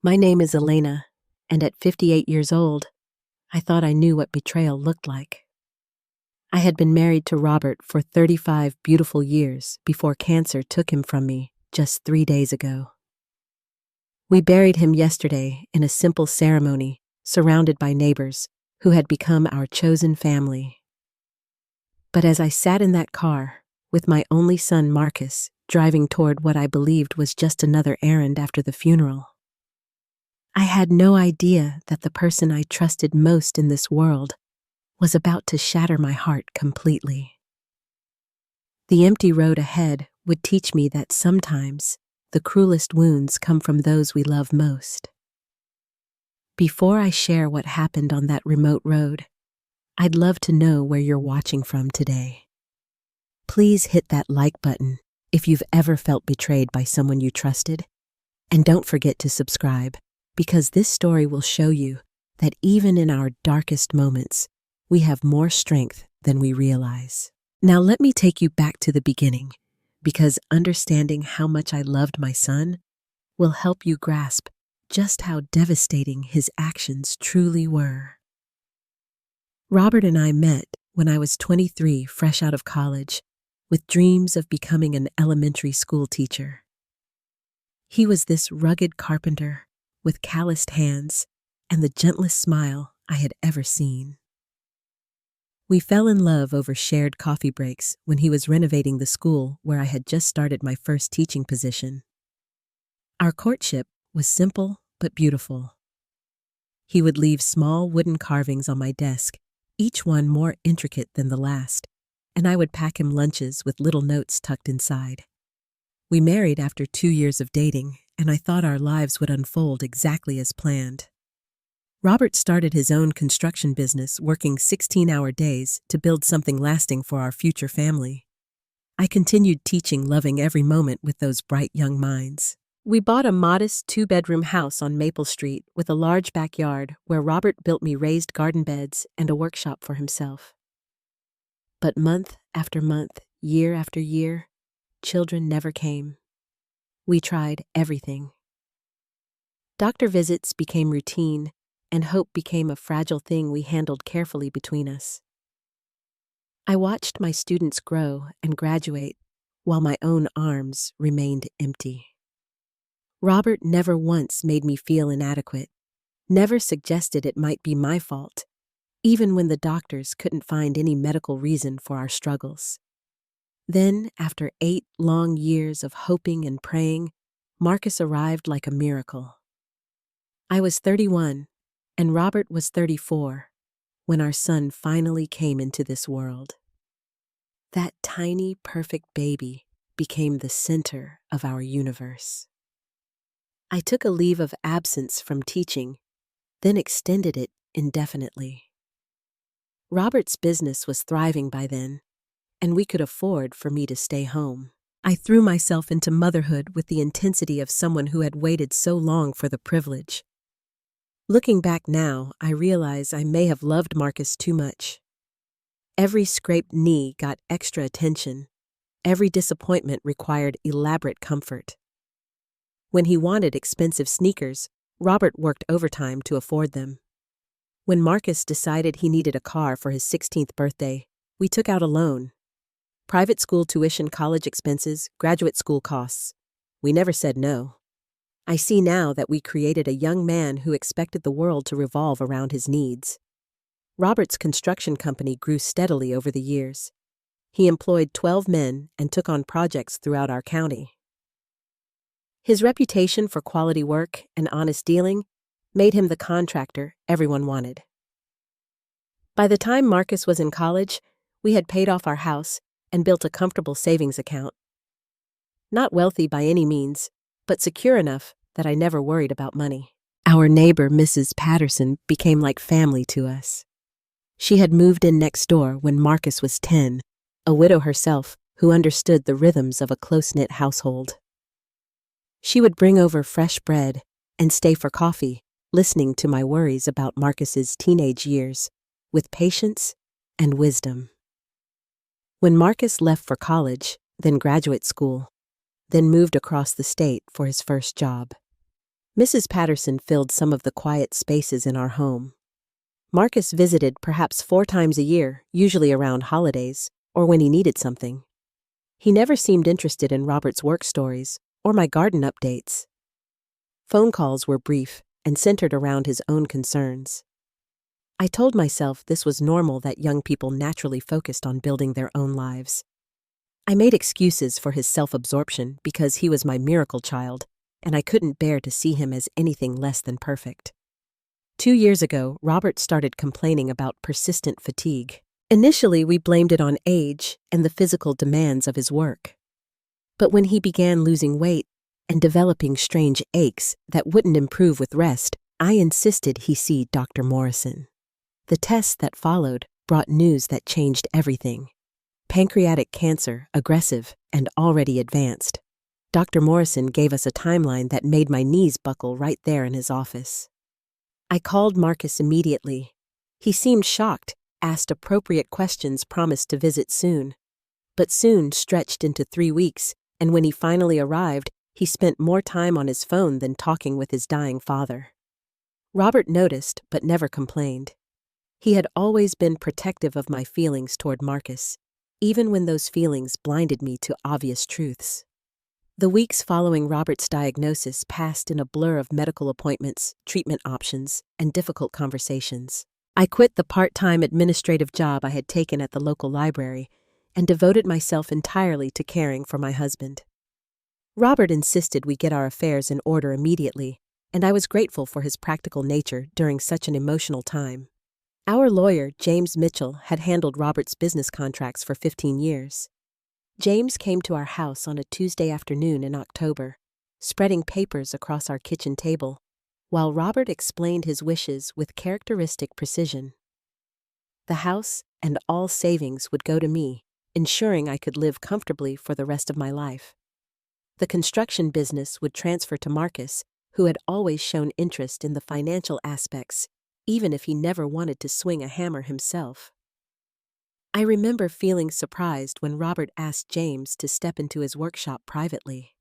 My name is Elena, and at 58 years old, I thought I knew what betrayal looked like. I had been married to Robert for 35 beautiful years before cancer took him from me just 3 days ago. We buried him yesterday in a simple ceremony surrounded by neighbors who had become our chosen family. But as I sat in that car, with my only son Marcus driving toward what I believed was just another errand after the funeral, I had no idea that the person I trusted most in this world was about to shatter my heart completely. The empty road ahead would teach me that sometimes the cruelest wounds come from those we love most. Before I share what happened on that remote road, I'd love to know where you're watching from today. Please hit that like button if you've ever felt betrayed by someone you trusted, and don't forget to subscribe, because this story will show you that even in our darkest moments, we have more strength than we realize. Now let me take you back to the beginning, because understanding how much I loved my son will help you grasp just how devastating his actions truly were. Robert and I met when I was 23, fresh out of college, with dreams of becoming an elementary school teacher. He was this rugged carpenter with calloused hands and the gentlest smile I had ever seen. We fell in love over shared coffee breaks when he was renovating the school where I had just started my first teaching position. Our courtship was simple but beautiful. He would leave small wooden carvings on my desk, each one more intricate than the last, and I would pack him lunches with little notes tucked inside. We married after 2 years of dating, and I thought our lives would unfold exactly as planned. Robert started his own construction business, working 16-hour days to build something lasting for our future family. I continued teaching, loving every moment with those bright young minds. We bought a modest 2-bedroom house on Maple Street with a large backyard where Robert built me raised garden beds and a workshop for himself. But month after month, year after year, children never came. We tried everything. Doctor visits became routine, and hope became a fragile thing we handled carefully between us. I watched my students grow and graduate while my own arms remained empty. Robert never once made me feel inadequate, never suggested it might be my fault, even when the doctors couldn't find any medical reason for our struggles. Then, after 8 long years of hoping and praying, Marcus arrived like a miracle. I was 31, and Robert was 34, when our son finally came into this world. That tiny, perfect baby became the center of our universe. I took a leave of absence from teaching, then extended it indefinitely. Robert's business was thriving by then, and we could afford for me to stay home. I threw myself into motherhood with the intensity of someone who had waited so long for the privilege. Looking back now, I realize I may have loved Marcus too much. Every scraped knee got extra attention. Every disappointment required elaborate comfort. When he wanted expensive sneakers, Robert worked overtime to afford them. When Marcus decided he needed a car for his 16th birthday, we took out a loan. Private school tuition, college expenses, graduate school costs. We never said no. I see now that we created a young man who expected the world to revolve around his needs. Robert's construction company grew steadily over the years. He employed 12 men and took on projects throughout our county. His reputation for quality work and honest dealing made him the contractor everyone wanted. By the time Marcus was in college, we had paid off our house and built a comfortable savings account. Not wealthy by any means, but secure enough that I never worried about money. Our neighbor, Mrs. Patterson, became like family to us. She had moved in next door when Marcus was 10, a widow herself who understood the rhythms of a close-knit household. She would bring over fresh bread and stay for coffee, listening to my worries about Marcus's teenage years with patience and wisdom. When Marcus left for college, then graduate school, then moved across the state for his first job, Mrs. Patterson filled some of the quiet spaces in our home. Marcus visited perhaps 4 times a year, usually around holidays, or when he needed something. He never seemed interested in Robert's work stories or my garden updates. Phone calls were brief and centered around his own concerns. I told myself this was normal, that young people naturally focused on building their own lives. I made excuses for his self-absorption because he was my miracle child, and I couldn't bear to see him as anything less than perfect. 2 years ago, Robert started complaining about persistent fatigue. Initially, we blamed it on age and the physical demands of his work. But when he began losing weight and developing strange aches that wouldn't improve with rest, I insisted he see Dr. Morrison. The tests that followed brought news that changed everything. Pancreatic cancer, aggressive and already advanced. Dr. Morrison gave us a timeline that made my knees buckle right there in his office. I called Marcus immediately. He seemed shocked, asked appropriate questions, promised to visit soon. But soon stretched into 3 weeks, and when he finally arrived, he spent more time on his phone than talking with his dying father. Robert noticed, but never complained. He had always been protective of my feelings toward Marcus, even when those feelings blinded me to obvious truths. The weeks following Robert's diagnosis passed in a blur of medical appointments, treatment options, and difficult conversations. I quit the part-time administrative job I had taken at the local library and devoted myself entirely to caring for my husband. Robert insisted we get our affairs in order immediately, and I was grateful for his practical nature during such an emotional time. Our lawyer, James Mitchell, had handled Robert's business contracts for 15 years. James came to our house on a Tuesday afternoon in October, spreading papers across our kitchen table, while Robert explained his wishes with characteristic precision. The house and all savings would go to me, ensuring I could live comfortably for the rest of my life. The construction business would transfer to Marcus, who had always shown interest in the financial aspects, even if he never wanted to swing a hammer himself. I remember feeling surprised when Robert asked James to step into his workshop privately.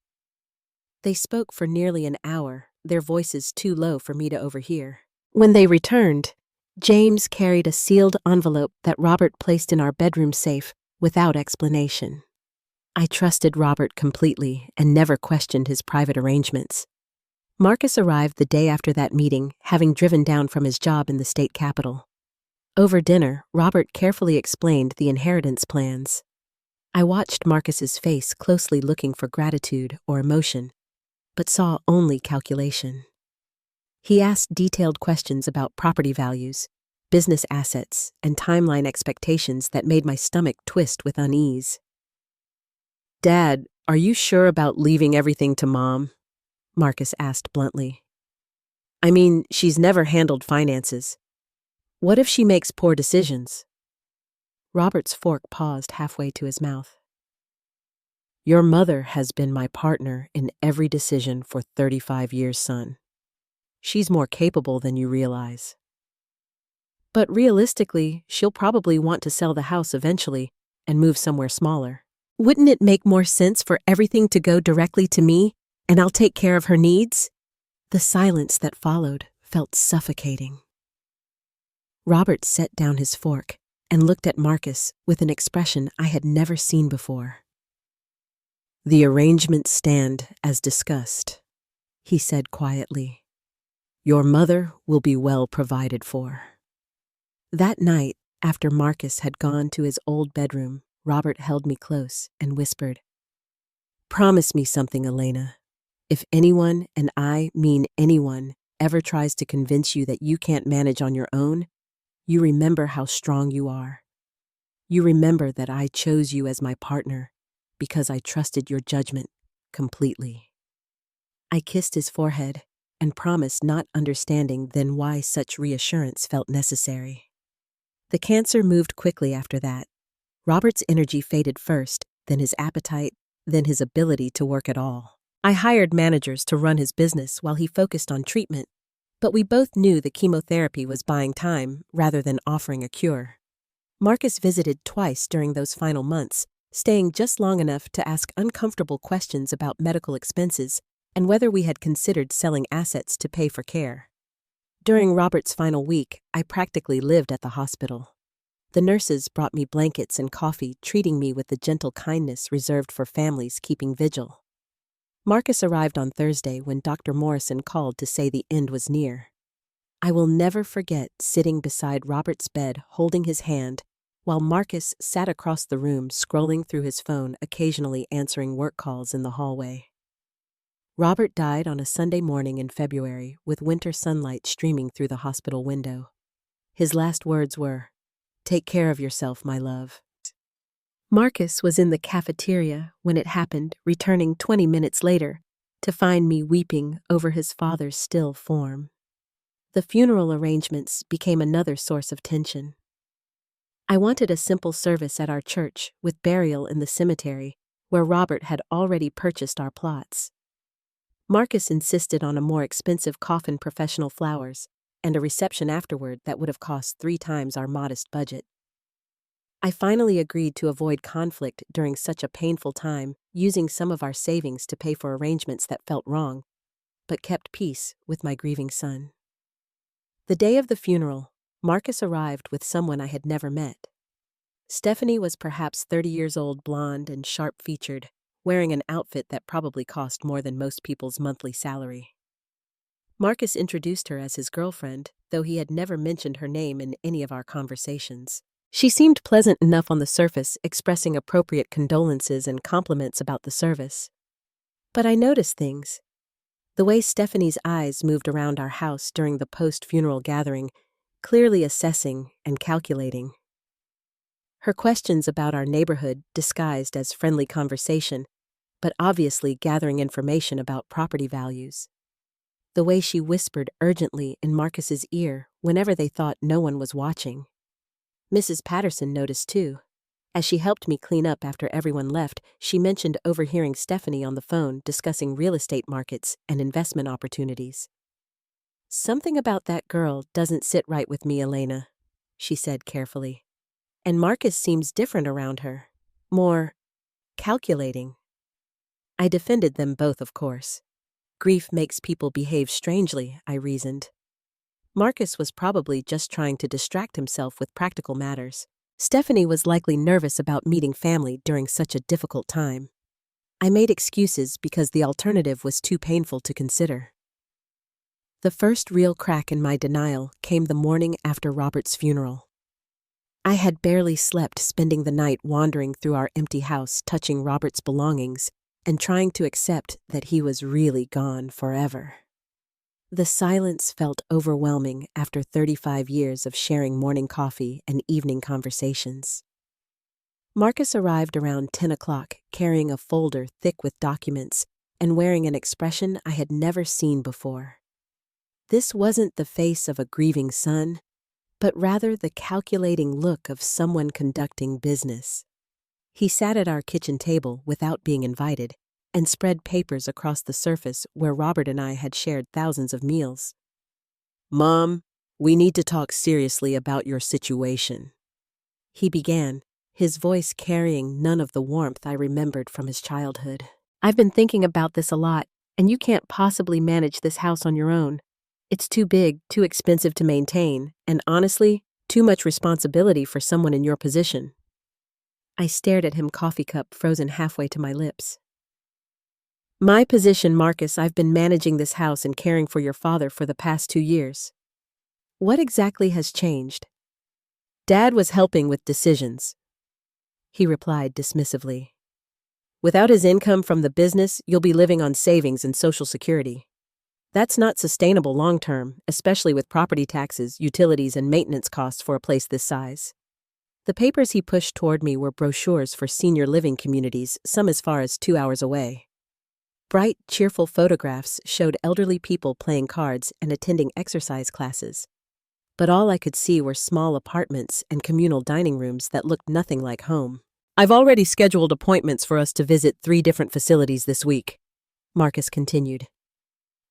They spoke for nearly an hour, their voices too low for me to overhear. When they returned, James carried a sealed envelope that Robert placed in our bedroom safe without explanation. I trusted Robert completely and never questioned his private arrangements. Marcus arrived the day after that meeting, having driven down from his job in the state capitol. Over dinner, Robert carefully explained the inheritance plans. I watched Marcus's face closely, looking for gratitude or emotion, but saw only calculation. He asked detailed questions about property values, business assets, and timeline expectations that made my stomach twist with unease. "Dad, are you sure about leaving everything to Mom?" Marcus asked bluntly. "I mean, she's never handled finances. What if she makes poor decisions?" Robert's fork paused halfway to his mouth. "Your mother has been my partner in every decision for 35 years, son. She's more capable than you realize. But realistically, she'll probably want to sell the house eventually and move somewhere smaller. Wouldn't it make more sense for everything to go directly to me, and I'll take care of her needs?" The silence that followed felt suffocating. Robert set down his fork and looked at Marcus with an expression I had never seen before. "The arrangements stand as discussed," he said quietly. "Your mother will be well provided for." That night, after Marcus had gone to his old bedroom, Robert held me close and whispered, "Promise me something, Elena. If anyone, and I mean anyone, ever tries to convince you that you can't manage on your own, you remember how strong you are. You remember that I chose you as my partner because I trusted your judgment completely." I kissed his forehead and promised, not understanding then why such reassurance felt necessary. The cancer moved quickly after that. Robert's energy faded first, then his appetite, then his ability to work at all. I hired managers to run his business while he focused on treatment, but we both knew the chemotherapy was buying time rather than offering a cure. Marcus visited twice during those final months, staying just long enough to ask uncomfortable questions about medical expenses and whether we had considered selling assets to pay for care. During Robert's final week, I practically lived at the hospital. The nurses brought me blankets and coffee, treating me with the gentle kindness reserved for families keeping vigil. Marcus arrived on Thursday when Dr. Morrison called to say the end was near. I will never forget sitting beside Robert's bed holding his hand, while Marcus sat across the room scrolling through his phone, occasionally answering work calls in the hallway. Robert died on a Sunday morning in February, with winter sunlight streaming through the hospital window. His last words were, "Take care of yourself, my love." Marcus was in the cafeteria when it happened, returning 20 minutes later to find me weeping over his father's still form. The funeral arrangements became another source of tension. I wanted a simple service at our church, with burial in the cemetery, where Robert had already purchased our plots. Marcus insisted on a more expensive coffin, professional flowers, and a reception afterward that would have cost 3 times our modest budget. I finally agreed to avoid conflict during such a painful time, using some of our savings to pay for arrangements that felt wrong, but kept peace with my grieving son. The day of the funeral, Marcus arrived with someone I had never met. Stephanie was perhaps 30 years old, blonde and sharp-featured, wearing an outfit that probably cost more than most people's monthly salary. Marcus introduced her as his girlfriend, though he had never mentioned her name in any of our conversations. She seemed pleasant enough on the surface, expressing appropriate condolences and compliments about the service. But I noticed things. The way Stephanie's eyes moved around our house during the post-funeral gathering, clearly assessing and calculating. Her questions about our neighborhood disguised as friendly conversation, but obviously gathering information about property values. The way she whispered urgently in Marcus's ear whenever they thought no one was watching. Mrs. Patterson noticed too. As she helped me clean up after everyone left, she mentioned overhearing Stephanie on the phone discussing real estate markets and investment opportunities. "Something about that girl doesn't sit right with me, Elena," she said carefully. "And Marcus seems different around her. More calculating." I defended them both, of course. Grief makes people behave strangely, I reasoned. Marcus was probably just trying to distract himself with practical matters. Stephanie was likely nervous about meeting family during such a difficult time. I made excuses because the alternative was too painful to consider. The first real crack in my denial came the morning after Robert's funeral. I had barely slept, spending the night wandering through our empty house, touching Robert's belongings, and trying to accept that he was really gone forever. The silence felt overwhelming after 35 years of sharing morning coffee and evening conversations. Marcus arrived around 10 o'clock, carrying a folder thick with documents and wearing an expression I had never seen before. This wasn't the face of a grieving son, but rather the calculating look of someone conducting business. He sat at our kitchen table without being invited, and spread papers across the surface where Robert and I had shared thousands of meals. "Mom, we need to talk seriously about your situation," he began, his voice carrying none of the warmth I remembered from his childhood. "I've been thinking about this a lot, and you can't possibly manage this house on your own. It's too big, too expensive to maintain, and honestly, too much responsibility for someone in your position." I stared at him, coffee cup frozen halfway to my lips. "My position, Marcus, I've been managing this house and caring for your father for the past 2 years. What exactly has changed?" "Dad was helping with decisions," he replied dismissively. "Without his income from the business, you'll be living on savings and Social Security. That's not sustainable long-term, especially with property taxes, utilities, and maintenance costs for a place this size." The papers he pushed toward me were brochures for senior living communities, some as far as 2 hours away. Bright, cheerful photographs showed elderly people playing cards and attending exercise classes. But all I could see were small apartments and communal dining rooms that looked nothing like home. "I've already scheduled appointments for us to visit 3 different facilities this week," Marcus continued.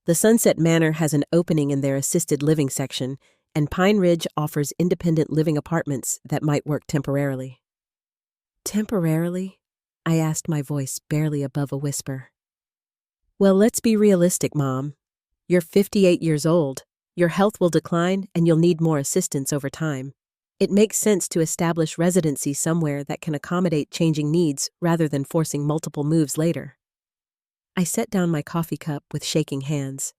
"The Sunset Manor has an opening in their assisted living section, and Pine Ridge offers independent living apartments that might work temporarily." "Temporarily?" I asked, my voice barely above a whisper. Well, let's be realistic, Mom. You're 58 years old. Your health will decline and you'll need more assistance over time. It makes sense to establish residency somewhere that can accommodate changing needs rather than forcing multiple moves later. I set down my coffee cup with shaking hands.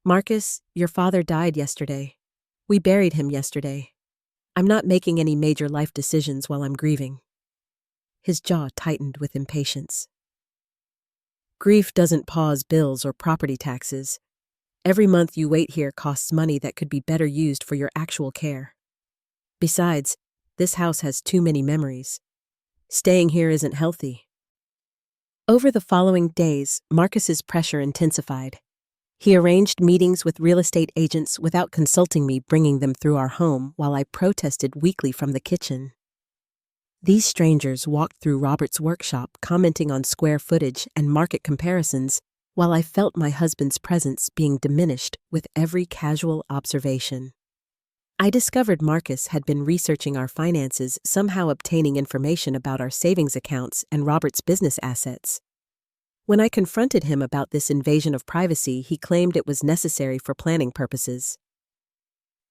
Marcus, your father died yesterday. We buried him yesterday. I'm not making any major life decisions while I'm grieving. His jaw tightened with impatience. Grief doesn't pause bills or property taxes. Every month you wait here costs money that could be better used for your actual care. Besides, this house has too many memories. Staying here isn't healthy. Over the following days, Marcus's pressure intensified. He arranged meetings with real estate agents without consulting me, bringing them through our home while I protested weekly from the kitchen. These strangers walked through Robert's workshop, commenting on square footage and market comparisons, while I felt my husband's presence being diminished with every casual observation. I discovered Marcus had been researching our finances, somehow obtaining information about our savings accounts and Robert's business assets. When I confronted him about this invasion of privacy, he claimed it was necessary for planning purposes.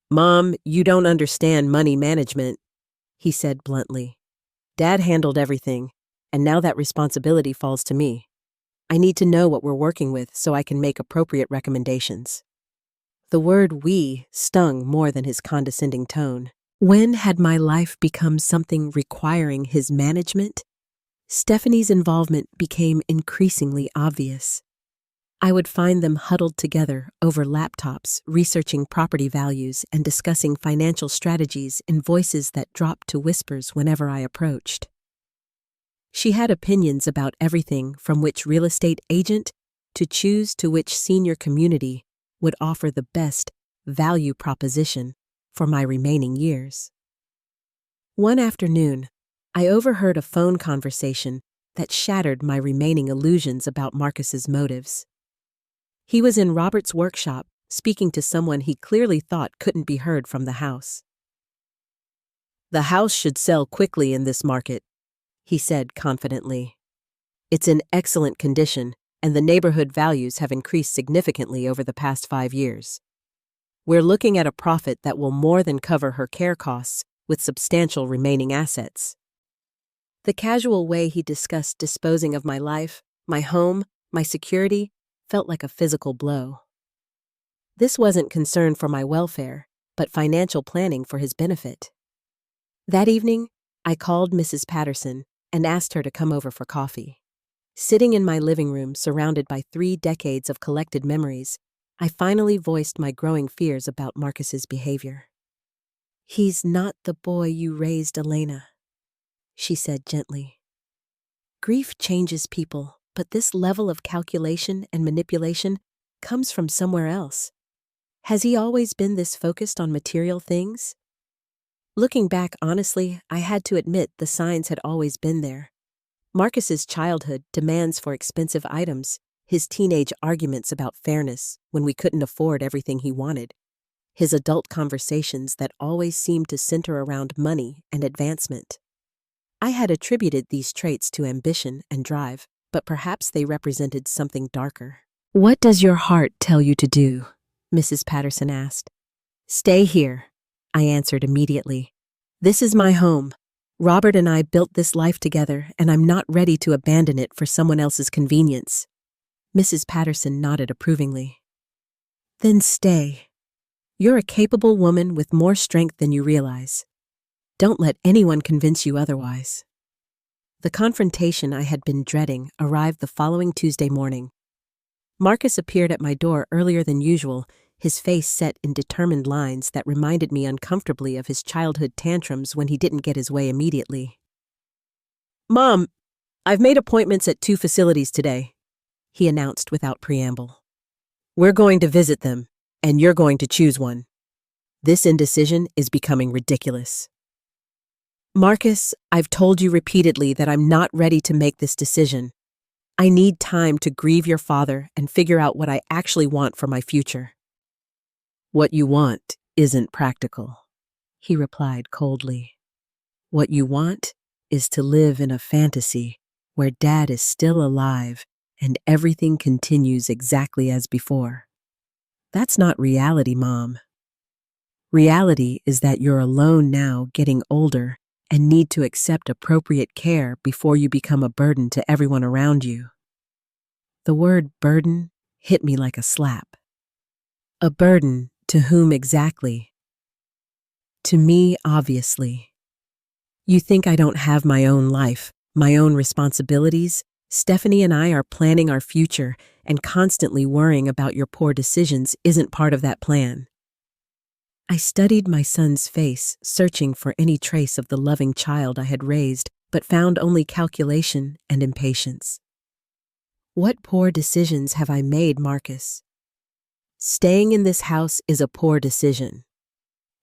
"Mom, you don't understand money management," he said bluntly. "Dad handled everything, and now that responsibility falls to me. I need to know what we're working with so I can make appropriate recommendations." The word "we" stung more than his condescending tone. When had my life become something requiring his management? Stephanie's involvement became increasingly obvious. I would find them huddled together over laptops, researching property values and discussing financial strategies in voices that dropped to whispers whenever I approached. She had opinions about everything from which real estate agent to choose to which senior community would offer the best value proposition for my remaining years. One afternoon, I overheard a phone conversation that shattered my remaining illusions about Marcus's motives. He was in Robert's workshop, speaking to someone he clearly thought couldn't be heard from the house. "The house should sell quickly in this market," he said confidently. "It's in excellent condition, and the neighborhood values have increased significantly over the past 5 years. We're looking at a profit that will more than cover her care costs with substantial remaining assets." The casual way he discussed disposing of my life, my home, my security, felt like a physical blow. This wasn't concern for my welfare, but financial planning for his benefit. That evening, I called Mrs. Patterson and asked her to come over for coffee. Sitting in my living room, surrounded by 3 decades of collected memories, I finally voiced my growing fears about Marcus's behavior. "He's not the boy you raised, Elena," she said gently. "Grief changes people, but this level of calculation and manipulation comes from somewhere else. Has he always been this focused on material things?" Looking back honestly, I had to admit the signs had always been there. Marcus's childhood demands for expensive items, his teenage arguments about fairness when we couldn't afford everything he wanted, his adult conversations that always seemed to center around money and advancement. I had attributed these traits to ambition and drive, but perhaps they represented something darker. "What does your heart tell you to do?" Mrs. Patterson asked. "Stay here," I answered immediately. "This is my home. Robert and I built this life together, and I'm not ready to abandon it for someone else's convenience." Mrs. Patterson nodded approvingly. "Then stay. You're a capable woman with more strength than you realize. Don't let anyone convince you otherwise." The confrontation I had been dreading arrived the following Tuesday morning. Marcus appeared at my door earlier than usual, his face set in determined lines that reminded me uncomfortably of his childhood tantrums when he didn't get his way immediately. "Mom, I've made appointments at 2 facilities today," he announced without preamble. "We're going to visit them, and you're going to choose one. This indecision is becoming ridiculous." "Marcus, I've told you repeatedly that I'm not ready to make this decision. I need time to grieve your father and figure out what I actually want for my future." "What you want isn't practical," he replied coldly. "What you want is to live in a fantasy where Dad is still alive and everything continues exactly as before. That's not reality, Mom. Reality is that you're alone now, getting older, and need to accept appropriate care before you become a burden to everyone around you. The word burden hit me like a slap. A burden to whom exactly? To me, obviously. You think I don't have my own life, my own responsibilities? Stephanie and I are planning our future, and constantly worrying about your poor decisions isn't part of that plan. I studied my son's face, searching for any trace of the loving child I had raised, but found only calculation and impatience. What poor decisions have I made, Marcus? Staying in this house is a poor decision.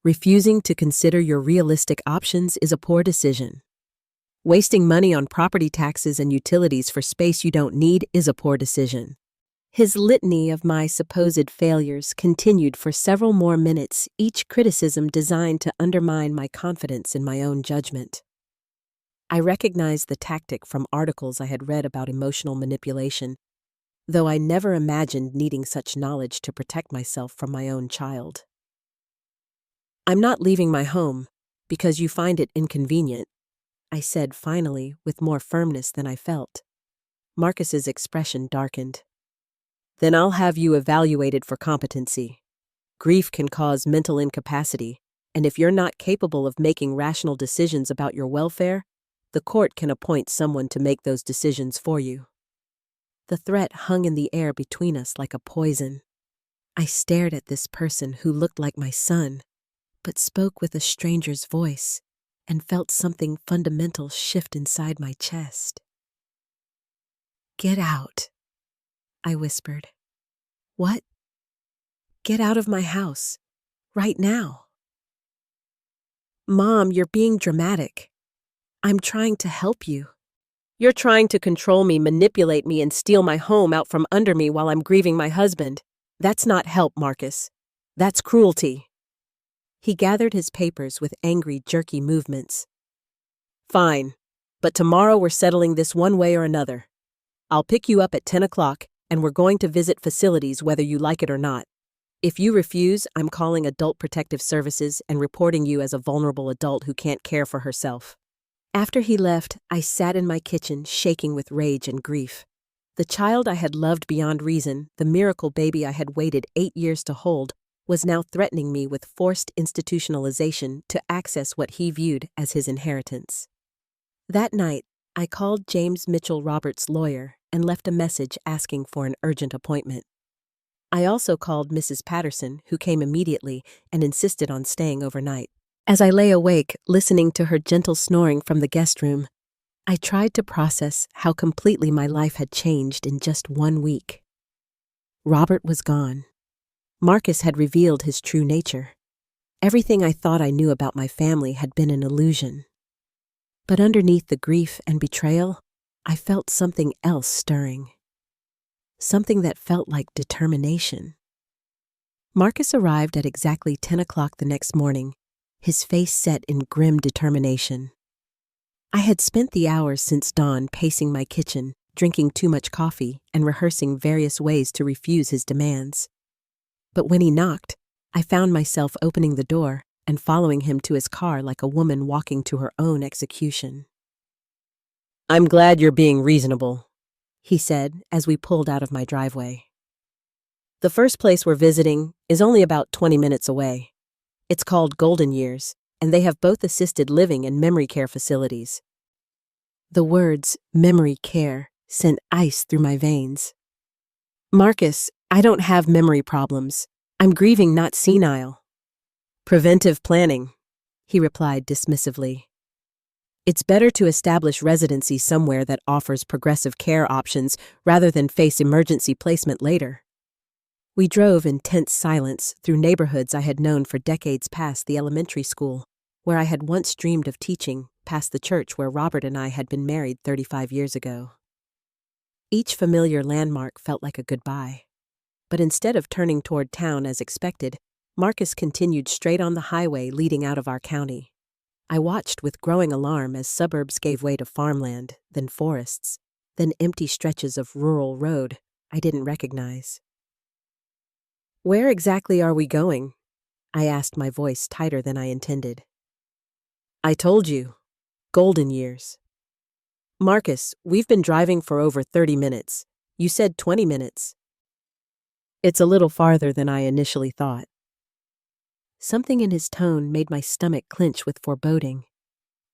Refusing to consider your realistic options is a poor decision. Wasting money on property taxes and utilities for space you don't need is a poor decision. His litany of my supposed failures continued for several more minutes, each criticism designed to undermine my confidence in my own judgment. I recognized the tactic from articles I had read about emotional manipulation, though I never imagined needing such knowledge to protect myself from my own child. I'm not leaving my home because you find it inconvenient, I said finally with more firmness than I felt. Marcus's expression darkened. Then I'll have you evaluated for competency. Grief can cause mental incapacity, and if you're not capable of making rational decisions about your welfare, the court can appoint someone to make those decisions for you. The threat hung in the air between us like a poison. I stared at this person who looked like my son, but spoke with a stranger's voice, and felt something fundamental shift inside my chest. "Get out," I whispered. "What?" "Get out of my house. Right now." "Mom, you're being dramatic. I'm trying to help you. You're trying to control me, manipulate me, and steal my home out from under me while I'm grieving my husband. That's not help, Marcus. That's cruelty." He gathered his papers with angry, jerky movements. "Fine, but tomorrow we're settling this one way or another. I'll pick you up at 10 o'clock, and we're going to visit facilities whether you like it or not. If you refuse, I'm calling Adult Protective Services and reporting you as a vulnerable adult who can't care for herself." After he left, I sat in my kitchen, shaking with rage and grief. The child I had loved beyond reason, the miracle baby I had waited 8 years to hold, was now threatening me with forced institutionalization to access what he viewed as his inheritance. That night, I called James Mitchell Roberts' lawyer and left a message asking for an urgent appointment. I also called Mrs. Patterson, who came immediately and insisted on staying overnight. As I lay awake, listening to her gentle snoring from the guest room, I tried to process how completely my life had changed in just 1 week. Robert was gone. Marcus had revealed his true nature. Everything I thought I knew about my family had been an illusion. But underneath the grief and betrayal, I felt something else stirring. Something that felt like determination. Marcus arrived at exactly 10 o'clock the next morning, his face set in grim determination. I had spent the hours since dawn pacing my kitchen, drinking too much coffee, and rehearsing various ways to refuse his demands. But when he knocked, I found myself opening the door and following him to his car like a woman walking to her own execution. "I'm glad you're being reasonable," he said as we pulled out of my driveway. "The first place we're visiting is only about 20 minutes away. It's called Golden Years, and they have both assisted living and memory care facilities." The words memory care sent ice through my veins. "Marcus, I don't have memory problems. I'm grieving, not senile." "Preventive planning," he replied dismissively. "It's better to establish residency somewhere that offers progressive care options rather than face emergency placement later." We drove in tense silence through neighborhoods I had known for decades past the elementary school, where I had once dreamed of teaching, past the church where Robert and I had been married 35 years ago. Each familiar landmark felt like a goodbye. But instead of turning toward town as expected, Marcus continued straight on the highway leading out of our county. I watched with growing alarm as suburbs gave way to farmland, then forests, then empty stretches of rural road I didn't recognize. "Where exactly are we going?" I asked, my voice tighter than I intended. "I told you. Golden years." "Marcus, we've been driving for over 30 minutes. You said 20 minutes. "It's a little farther than I initially thought." Something in his tone made my stomach clench with foreboding.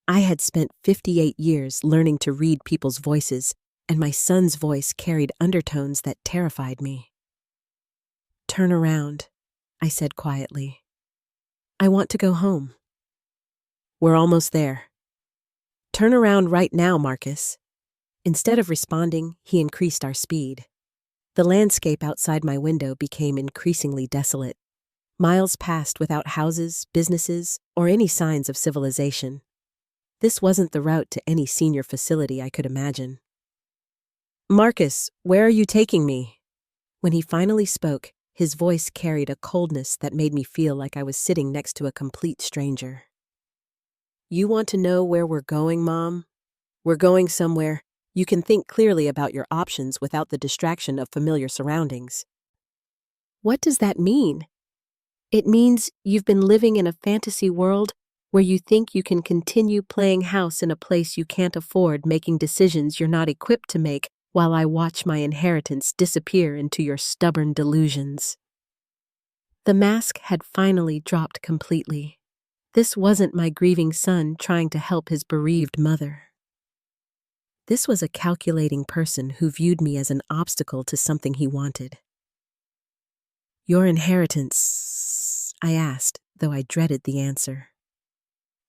I had spent 58 years learning to read people's voices, and my son's voice carried undertones that terrified me. "Turn around," I said quietly. "I want to go home." "We're almost there." "Turn around right now, Marcus." Instead of responding, he increased our speed. The landscape outside my window became increasingly desolate. Miles passed without houses, businesses, or any signs of civilization. This wasn't the route to any senior facility I could imagine. "Marcus, where are you taking me?" When he finally spoke, his voice carried a coldness that made me feel like I was sitting next to a complete stranger. "You want to know where we're going, Mom? We're going somewhere you can think clearly about your options without the distraction of familiar surroundings." "What does that mean?" "It means you've been living in a fantasy world where you think you can continue playing house in a place you can't afford, making decisions you're not equipped to make, while I watch my inheritance disappear into your stubborn delusions." The mask had finally dropped completely. This wasn't my grieving son trying to help his bereaved mother. This was a calculating person who viewed me as an obstacle to something he wanted. "Your inheritance," I asked, though I dreaded the answer.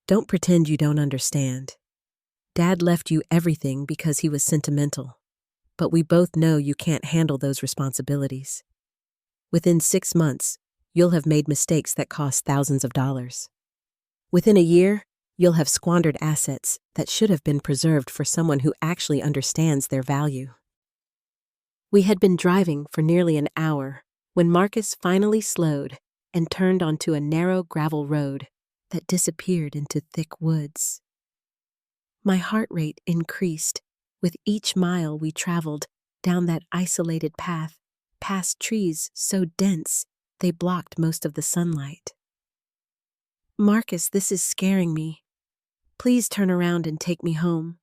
"Don't pretend you don't understand. Dad left you everything because he was sentimental, but we both know you can't handle those responsibilities. Within 6 months, you'll have made mistakes that cost thousands of dollars. Within a year, you'll have squandered assets that should have been preserved for someone who actually understands their value." We had been driving for nearly an hour when Marcus finally slowed and turned onto a narrow gravel road that disappeared into thick woods. My heart rate increased with each mile we traveled down that isolated path, past trees so dense they blocked most of the sunlight. "Marcus, this is scaring me. Please turn around and take me home."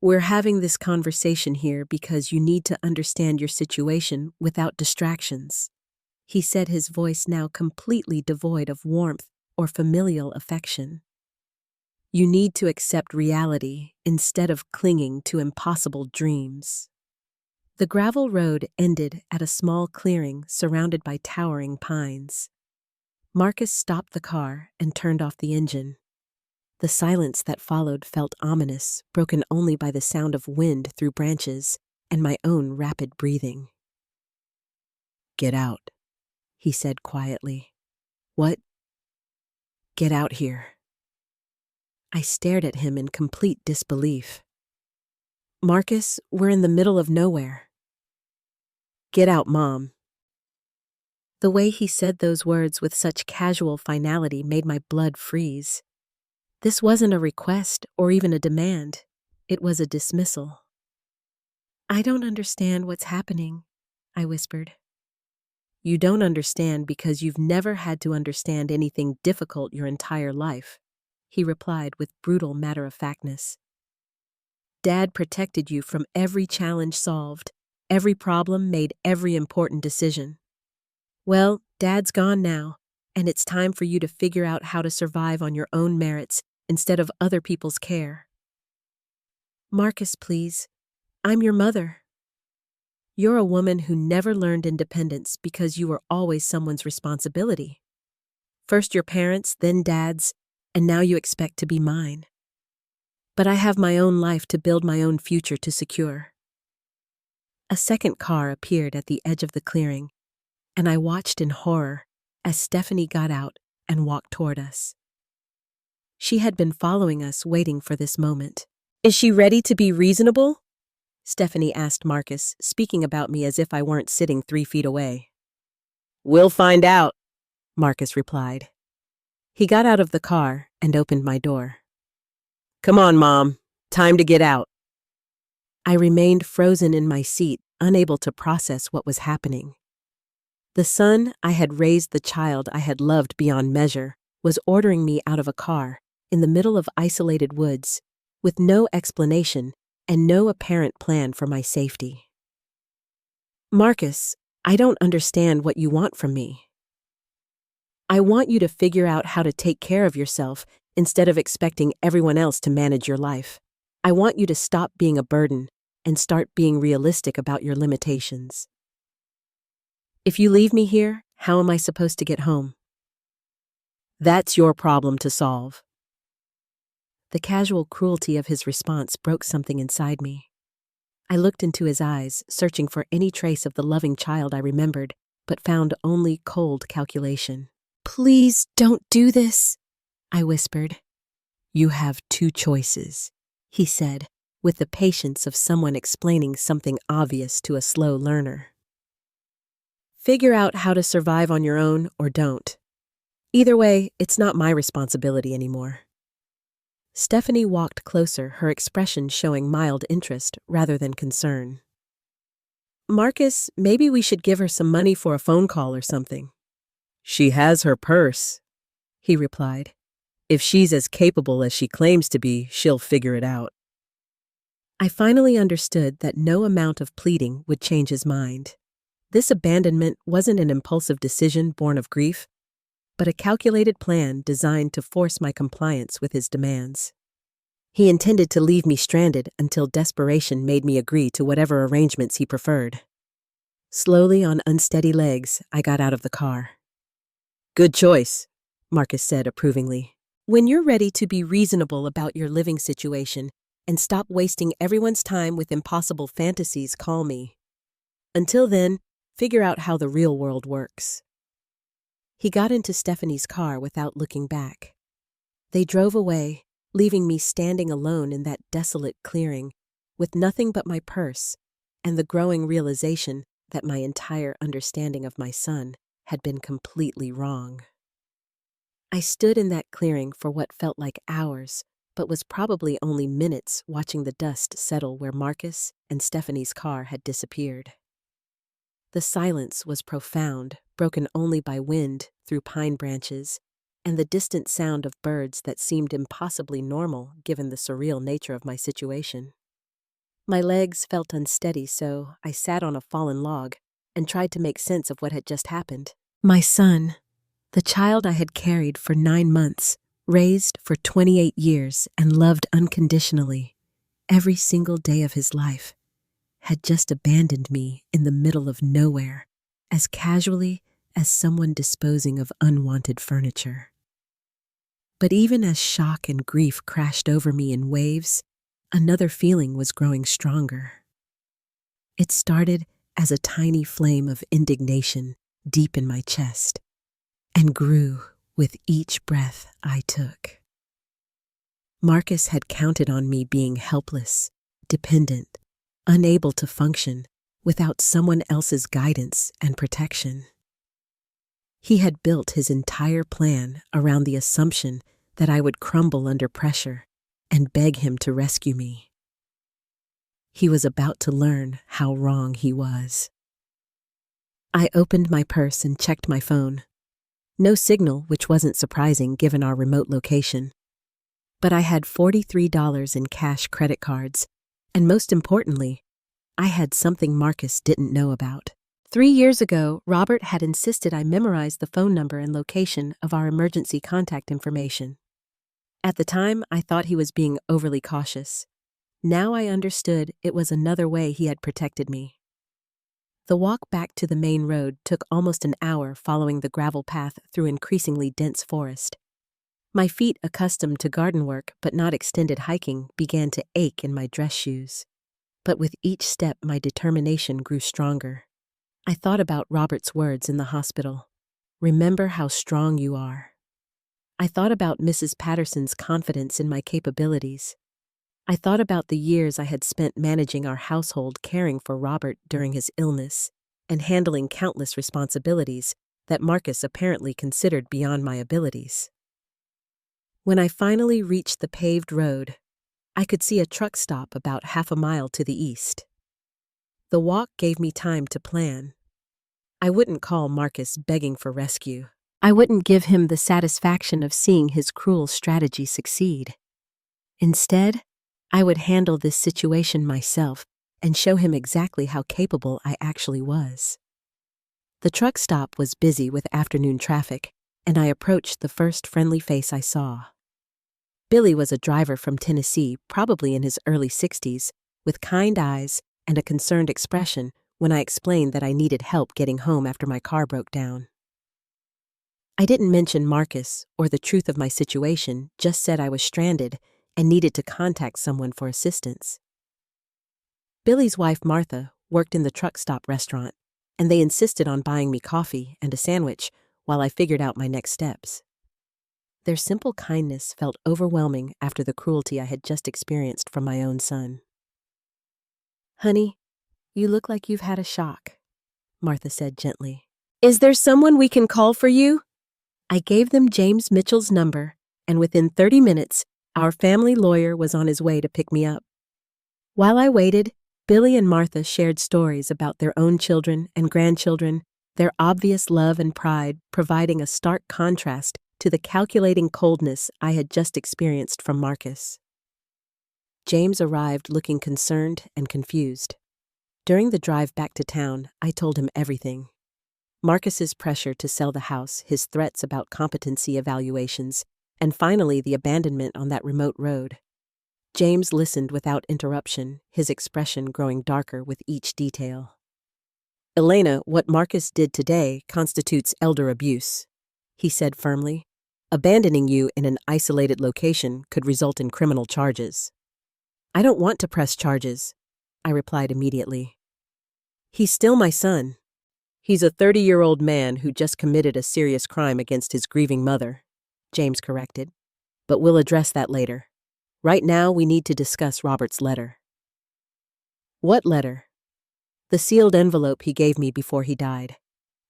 "We're having this conversation here because you need to understand your situation without distractions," he said, his voice now completely devoid of warmth or familial affection. "You need to accept reality instead of clinging to impossible dreams." The gravel road ended at a small clearing surrounded by towering pines. Marcus stopped the car and turned off the engine. The silence that followed felt ominous, broken only by the sound of wind through branches and my own rapid breathing. "Get out," he said quietly. "What?" "Get out here." I stared at him in complete disbelief. "Marcus, we're in the middle of nowhere." "Get out, Mom." The way he said those words with such casual finality made my blood freeze. This wasn't a request or even a demand. It was a dismissal. "I don't understand what's happening," I whispered. "You don't understand because you've never had to understand anything difficult your entire life," he replied with brutal matter-of-factness. "Dad protected you from every challenge solved, every problem made, every important decision. Well, Dad's gone now, and it's time for you to figure out how to survive on your own merits instead of other people's care." "Marcus, please. I'm your mother." "You're a woman who never learned independence because you were always someone's responsibility. First your parents, then Dad's, and now you expect to be mine. But I have my own life to build, my own future to secure." A second car appeared at the edge of the clearing, and I watched in horror as Stephanie got out and walked toward us. She had been following us, waiting for this moment. "Is she ready to be reasonable?" Stephanie asked Marcus, speaking about me as if I weren't sitting 3 feet away. "We'll find out," Marcus replied. He got out of the car and opened my door. "Come on, Mom. Time to get out." I remained frozen in my seat, unable to process what was happening. The son I had raised, the child I had loved beyond measure, was ordering me out of a car in the middle of isolated woods, with no explanation and no apparent plan for my safety. Marcus, I don't understand what you want from me. I want you to figure out how to take care of yourself instead of expecting everyone else to manage your life. I want you to stop being a burden and start being realistic about your limitations. If you leave me here, how am I supposed to get home? That's your problem to solve. The casual cruelty of his response broke something inside me. I looked into his eyes, searching for any trace of the loving child I remembered, but found only cold calculation. Please don't do this, I whispered. You have two choices, he said, with the patience of someone explaining something obvious to a slow learner. Figure out how to survive on your own or don't. Either way, it's not my responsibility anymore. Stephanie walked closer, her expression showing mild interest rather than concern. Marcus, maybe we should give her some money for a phone call or something. She has her purse, he replied. If she's as capable as she claims to be, she'll figure it out. I finally understood that no amount of pleading would change his mind. This abandonment wasn't an impulsive decision born of grief, but a calculated plan designed to force my compliance with his demands. He intended to leave me stranded until desperation made me agree to whatever arrangements he preferred. Slowly, on unsteady legs, I got out of the car. Good choice, Marcus said approvingly. When you're ready to be reasonable about your living situation and stop wasting everyone's time with impossible fantasies, call me. Until then, figure out how the real world works. He got into Stephanie's car without looking back. They drove away, leaving me standing alone in that desolate clearing, with nothing but my purse and the growing realization that my entire understanding of my son had been completely wrong. I stood in that clearing for what felt like hours, but was probably only minutes, watching the dust settle where Marcus and Stephanie's car had disappeared. The silence was profound, broken only by wind through pine branches and the distant sound of birds that seemed impossibly normal given the surreal nature of my situation. My legs felt unsteady, so I sat on a fallen log and tried to make sense of what had just happened. My son, the child I had carried for 9 months, raised for 28 years and loved unconditionally every single day of his life, had just abandoned me in the middle of nowhere, as casually as someone disposing of unwanted furniture. But even as shock and grief crashed over me in waves, another feeling was growing stronger. It started as a tiny flame of indignation deep in my chest and grew with each breath I took. Marcus had counted on me being helpless, dependent, unable to function without someone else's guidance and protection. He had built his entire plan around the assumption that I would crumble under pressure and beg him to rescue me. He was about to learn how wrong he was. I opened my purse and checked my phone. No signal, which wasn't surprising given our remote location. But I had $43 in cash credit cards, and most importantly, I had something Marcus didn't know about. 3 years ago, Robert had insisted I memorize the phone number and location of our emergency contact information. At the time, I thought he was being overly cautious. Now I understood it was another way he had protected me. The walk back to the main road took almost an hour, following the gravel path through increasingly dense forest. My feet, accustomed to garden work but not extended hiking, began to ache in my dress shoes. But with each step, my determination grew stronger. I thought about Robert's words in the hospital. Remember how strong you are. I thought about Mrs. Patterson's confidence in my capabilities. I thought about the years I had spent managing our household, caring for Robert during his illness, and handling countless responsibilities that Marcus apparently considered beyond my abilities. When I finally reached the paved road, I could see a truck stop about half a mile to the east. The walk gave me time to plan. I wouldn't call Marcus begging for rescue. I wouldn't give him the satisfaction of seeing his cruel strategy succeed. Instead, I would handle this situation myself and show him exactly how capable I actually was. The truck stop was busy with afternoon traffic, and I approached the first friendly face I saw. Billy was a driver from Tennessee, probably in his early 60s, with kind eyes and a concerned expression when I explained that I needed help getting home after my car broke down. I didn't mention Marcus or the truth of my situation, just said I was stranded and needed to contact someone for assistance. Billy's wife, Martha, worked in the truck stop restaurant, and they insisted on buying me coffee and a sandwich while I figured out my next steps. Their simple kindness felt overwhelming after the cruelty I had just experienced from my own son. "Honey, you look like you've had a shock," Martha said gently. "Is there someone we can call for you?" I gave them James Mitchell's number, and within 30 minutes, our family lawyer was on his way to pick me up. While I waited, Billy and Martha shared stories about their own children and grandchildren, their obvious love and pride providing a stark contrast to the calculating coldness I had just experienced from Marcus. James arrived looking concerned and confused. During the drive back to town, I told him everything. Marcus's pressure to sell the house, his threats about competency evaluations, and finally the abandonment on that remote road. James listened without interruption, his expression growing darker with each detail. "Elena, what Marcus did today constitutes elder abuse," he said firmly. "Abandoning you in an isolated location could result in criminal charges." "I don't want to press charges," I replied immediately. "He's still my son." "He's a 30-year-old man who just committed a serious crime against his grieving mother," James corrected. "But we'll address that later. Right now, we need to discuss Robert's letter." "What letter?" "The sealed envelope he gave me before he died.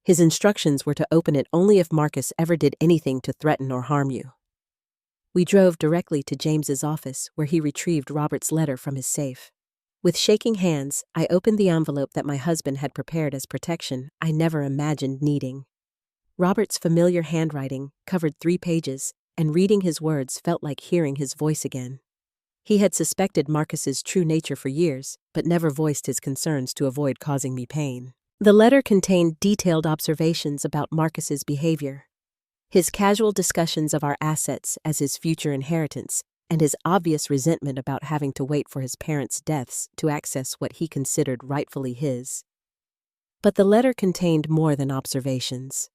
His instructions were to open it only if Marcus ever did anything to threaten or harm you." We drove directly to James's office, where he retrieved Robert's letter from his safe. With shaking hands, I opened the envelope that my husband had prepared as protection I never imagined needing. Robert's familiar handwriting covered 3 pages, and reading his words felt like hearing his voice again. He had suspected Marcus's true nature for years, but never voiced his concerns to avoid causing me pain. The letter contained detailed observations about Marcus's behavior, his casual discussions of our assets as his future inheritance, and his obvious resentment about having to wait for his parents' deaths to access what he considered rightfully his. But the letter contained more than observations.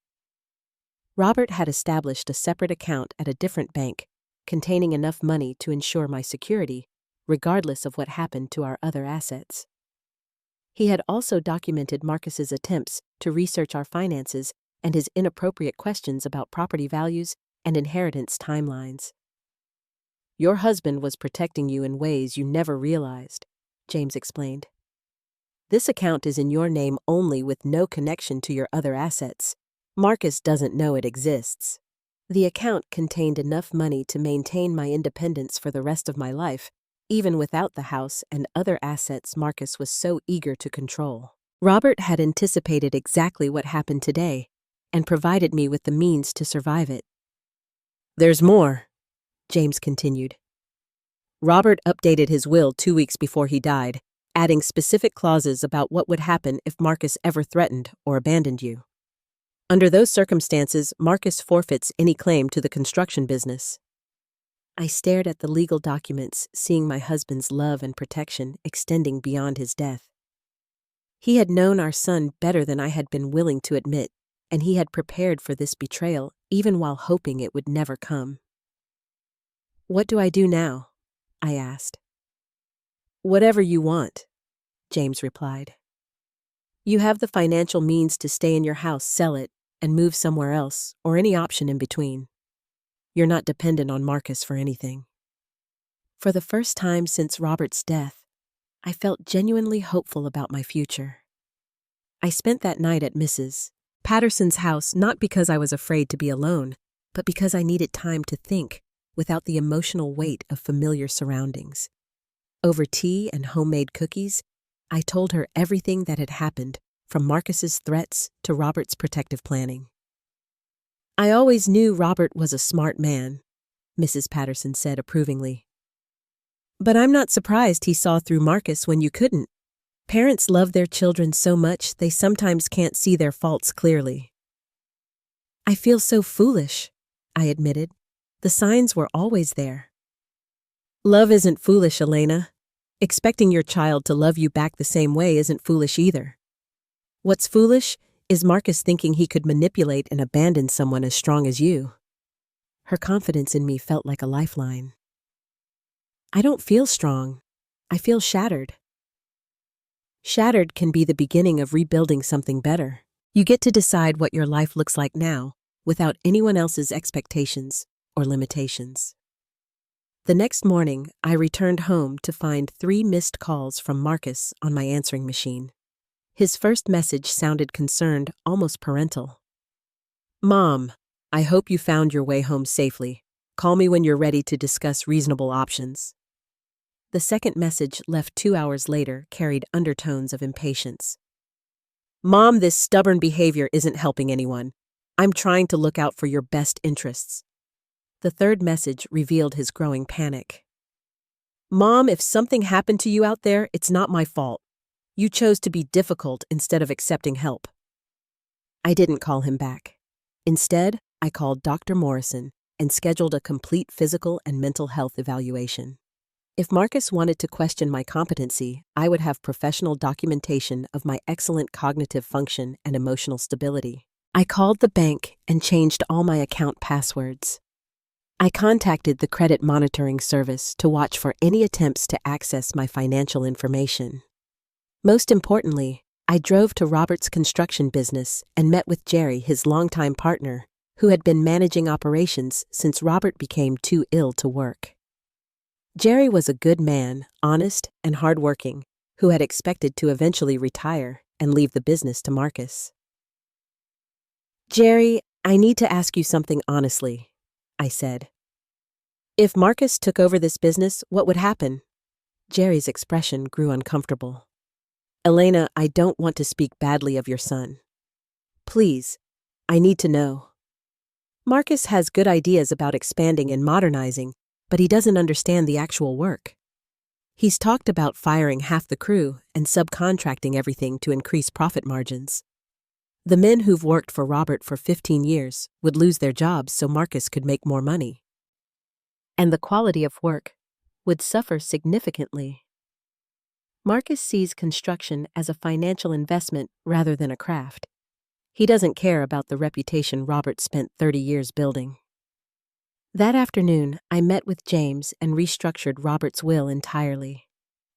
Robert had established a separate account at a different bank, containing enough money to ensure my security, regardless of what happened to our other assets. He had also documented Marcus's attempts to research our finances and his inappropriate questions about property values and inheritance timelines. "Your husband was protecting you in ways you never realized," James explained. "This account is in your name only with no connection to your other assets. Marcus doesn't know it exists. The account contained enough money to maintain my independence for the rest of my life, even without the house and other assets Marcus was so eager to control." Robert had anticipated exactly what happened today and provided me with the means to survive it. "There's more," James continued. "Robert updated his will 2 weeks before he died, adding specific clauses about what would happen if Marcus ever threatened or abandoned you. Under those circumstances, Marcus forfeits any claim to the construction business." I stared at the legal documents, seeing my husband's love and protection extending beyond his death. He had known our son better than I had been willing to admit, and he had prepared for this betrayal even while hoping it would never come. "What do I do now?" I asked. "Whatever you want," James replied. "You have the financial means to stay in your house, sell it, and move somewhere else, or any option in between. You're not dependent on Marcus for anything." For the first time since Robert's death, I felt genuinely hopeful about my future. I spent that night at Mrs. Patterson's house not because I was afraid to be alone, but because I needed time to think without the emotional weight of familiar surroundings. Over tea and homemade cookies, I told her everything that had happened, from Marcus's threats to Robert's protective planning. "I always knew Robert was a smart man," Mrs. Patterson said approvingly. "But I'm not surprised he saw through Marcus when you couldn't. Parents love their children so much they sometimes can't see their faults clearly." "I feel so foolish," I admitted. "The signs were always there." "Love isn't foolish, Elena. Expecting your child to love you back the same way isn't foolish either. What's foolish is Marcus thinking he could manipulate and abandon someone as strong as you." Her confidence in me felt like a lifeline. "I don't feel strong. I feel shattered." "Shattered can be the beginning of rebuilding something better. You get to decide what your life looks like now, without anyone else's expectations or limitations." The next morning, I returned home to find 3 missed calls from Marcus on my answering machine. His first message sounded concerned, almost parental. "Mom, I hope you found your way home safely. Call me when you're ready to discuss reasonable options." The second message, left 2 hours later, carried undertones of impatience. "Mom, this stubborn behavior isn't helping anyone. I'm trying to look out for your best interests." The third message revealed his growing panic. "Mom, if something happened to you out there, it's not my fault. You chose to be difficult instead of accepting help." I didn't call him back. Instead, I called Dr. Morrison and scheduled a complete physical and mental health evaluation. If Marcus wanted to question my competency, I would have professional documentation of my excellent cognitive function and emotional stability. I called the bank and changed all my account passwords. I contacted the credit monitoring service to watch for any attempts to access my financial information. Most importantly, I drove to Robert's construction business and met with Jerry, his longtime partner, who had been managing operations since Robert became too ill to work. Jerry was a good man, honest and hardworking, who had expected to eventually retire and leave the business to Marcus. "Jerry, I need to ask you something honestly," I said. "If Marcus took over this business, what would happen?" Jerry's expression grew uncomfortable. "Elena, I don't want to speak badly of your son. Please, I need to know. Marcus has good ideas about expanding and modernizing, but he doesn't understand the actual work. He's talked about firing half the crew and subcontracting everything to increase profit margins. The men who've worked for Robert for 15 years would lose their jobs so Marcus could make more money. And the quality of work would suffer significantly. Marcus sees construction as a financial investment rather than a craft. He doesn't care about the reputation Robert spent 30 years building." That afternoon, I met with James and restructured Robert's will entirely.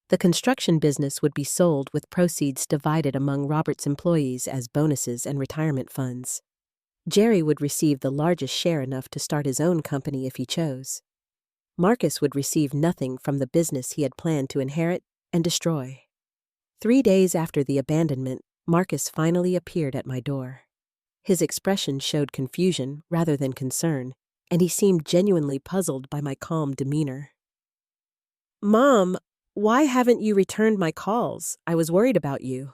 The construction business would be sold with proceeds divided among Robert's employees as bonuses and retirement funds. Jerry would receive the largest share, enough to start his own company if he chose. Marcus would receive nothing from the business he had planned to inherit and destroy. 3 days after the abandonment, Marcus finally appeared at my door. His expression showed confusion rather than concern, and he seemed genuinely puzzled by my calm demeanor. "Mom, why haven't you returned my calls? I was worried about you."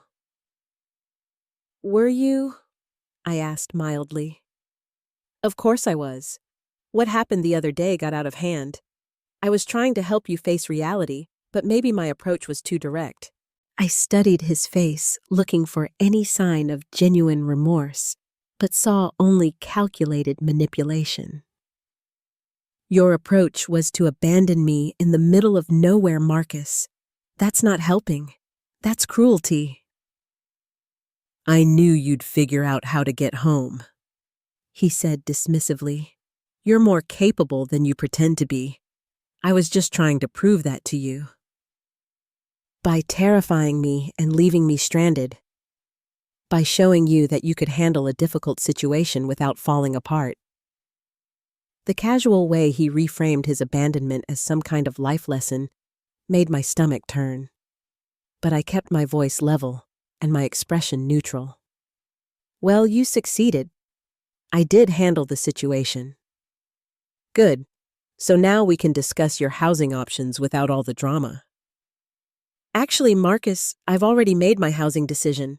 "Were you?" I asked mildly. "Of course I was. What happened the other day got out of hand. I was trying to help you face reality, but maybe my approach was too direct." I studied his face, looking for any sign of genuine remorse, but saw only calculated manipulation. "Your approach was to abandon me in the middle of nowhere, Marcus. That's not helping. That's cruelty." "I knew you'd figure out how to get home," he said dismissively. "You're more capable than you pretend to be. I was just trying to prove that to you." "By terrifying me and leaving me stranded. By showing you that you could handle a difficult situation without falling apart." The casual way he reframed his abandonment as some kind of life lesson made my stomach turn. But I kept my voice level and my expression neutral. "Well, you succeeded. I did handle the situation." "Good. So now we can discuss your housing options without all the drama." Actually, Marcus, I've already made my housing decision.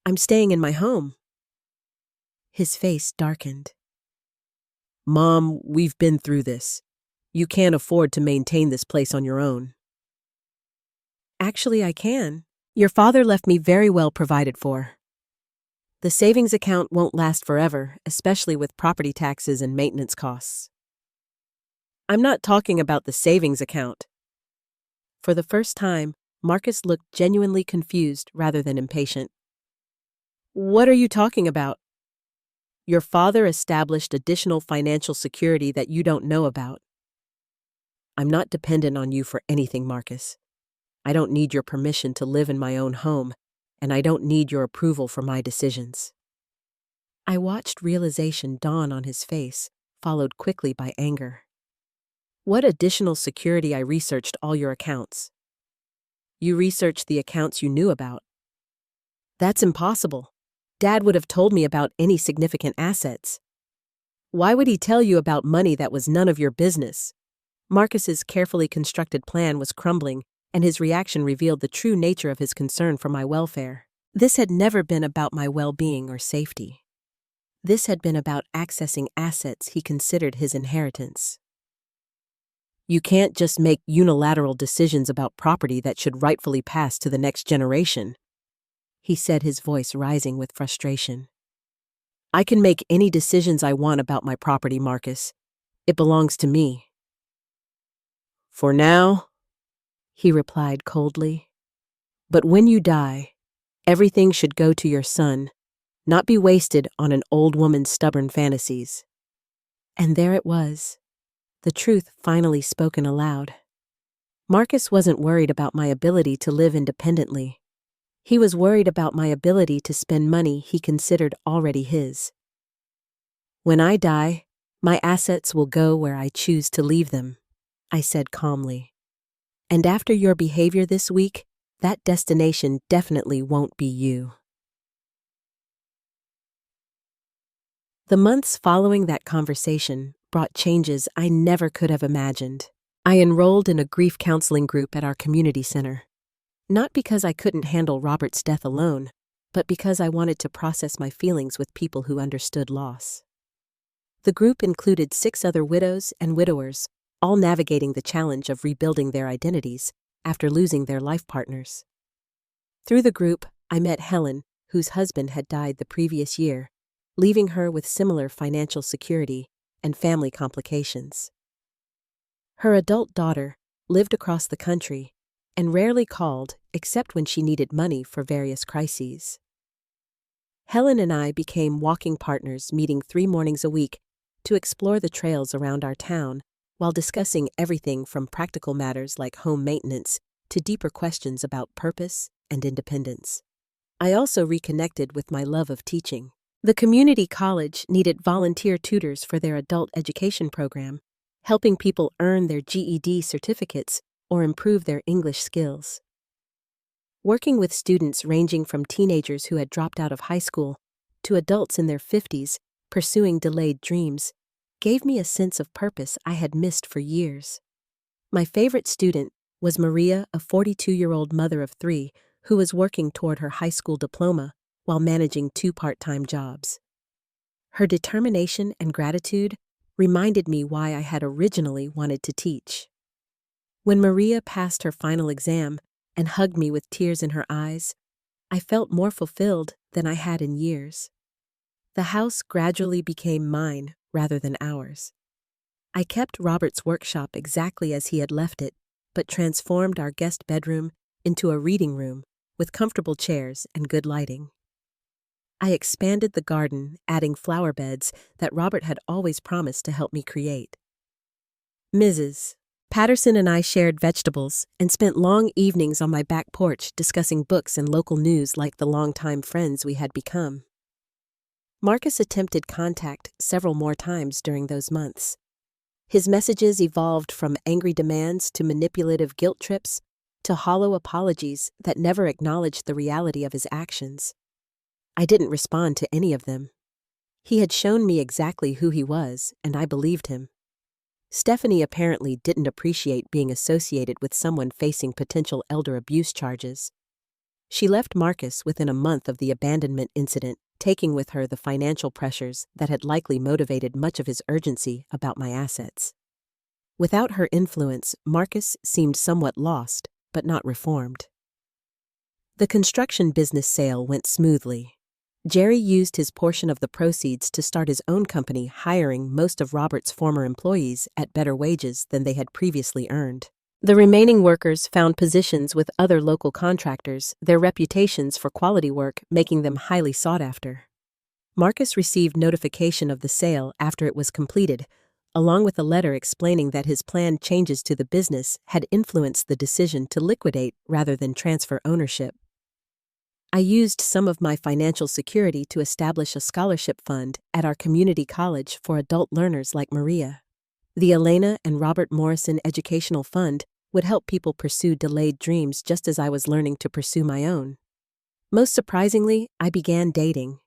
I'm staying in my home. His face darkened. Mom, we've been through this. You can't afford to maintain this place on your own. Actually, I can. Your father left me very well provided for. The savings account won't last forever, especially with property taxes and maintenance costs. I'm not talking about the savings account. For the first time, Marcus looked genuinely confused rather than impatient. What are you talking about? Your father established additional financial security that you don't know about. I'm not dependent on you for anything, Marcus. I don't need your permission to live in my own home, and I don't need your approval for my decisions. I watched realization dawn on his face, followed quickly by anger. What additional security? I researched all your accounts. You researched the accounts you knew about. That's impossible. Dad would have told me about any significant assets. Why would he tell you about money that was none of your business? Marcus's carefully constructed plan was crumbling, and his reaction revealed the true nature of his concern for my welfare. This had never been about my well-being or safety. This had been about accessing assets he considered his inheritance. You can't just make unilateral decisions about property that should rightfully pass to the next generation, he said, his voice rising with frustration. I can make any decisions I want about my property, Marcus. It belongs to me. For now, he replied coldly. But when you die, everything should go to your son, not be wasted on an old woman's stubborn fantasies. And there it was, the truth finally spoken aloud. Marcus wasn't worried about my ability to live independently. He was worried about my ability to spend money he considered already his. When I die, my assets will go where I choose to leave them, I said calmly. And after your behavior this week, that destination definitely won't be you. The months following that conversation brought changes I never could have imagined. I enrolled in a grief counseling group at our community center. Not because I couldn't handle Robert's death alone, but because I wanted to process my feelings with people who understood loss. The group included 6 other widows and widowers, all navigating the challenge of rebuilding their identities after losing their life partners. Through the group, I met Helen, whose husband had died the previous year, leaving her with similar financial security and family complications. Her adult daughter lived across the country and rarely called except when she needed money for various crises. Helen and I became walking partners, meeting 3 mornings a week to explore the trails around our town while discussing everything from practical matters like home maintenance to deeper questions about purpose and independence. I also reconnected with my love of teaching. The community college needed volunteer tutors for their adult education program, helping people earn their GED certificates or improve their English skills. Working with students ranging from teenagers who had dropped out of high school to adults in their 50s pursuing delayed dreams gave me a sense of purpose I had missed for years. My favorite student was Maria, a 42-year-old mother of 3 who was working toward her high school diploma while managing 2 part-time jobs. Her determination and gratitude reminded me why I had originally wanted to teach. When Maria passed her final exam and hugged me with tears in her eyes, I felt more fulfilled than I had in years. The house gradually became mine rather than ours. I kept Robert's workshop exactly as he had left it, but transformed our guest bedroom into a reading room with comfortable chairs and good lighting. I expanded the garden, adding flower beds that Robert had always promised to help me create. Mrs. Patterson and I shared vegetables and spent long evenings on my back porch discussing books and local news like the longtime friends we had become. Marcus attempted contact several more times during those months. His messages evolved from angry demands to manipulative guilt trips to hollow apologies that never acknowledged the reality of his actions. I didn't respond to any of them. He had shown me exactly who he was, and I believed him. Stephanie apparently didn't appreciate being associated with someone facing potential elder abuse charges. She left Marcus within a month of the abandonment incident, taking with her the financial pressures that had likely motivated much of his urgency about my assets. Without her influence, Marcus seemed somewhat lost, but not reformed. The construction business sale went smoothly. Jerry used his portion of the proceeds to start his own company, hiring most of Robert's former employees at better wages than they had previously earned. The remaining workers found positions with other local contractors, their reputations for quality work making them highly sought after. Marcus received notification of the sale after it was completed, along with a letter explaining that his planned changes to the business had influenced the decision to liquidate rather than transfer ownership. I used some of my financial security to establish a scholarship fund at our community college for adult learners like Maria. The Elena and Robert Morrison Educational Fund would help people pursue delayed dreams just as I was learning to pursue my own. Most surprisingly, I began dating.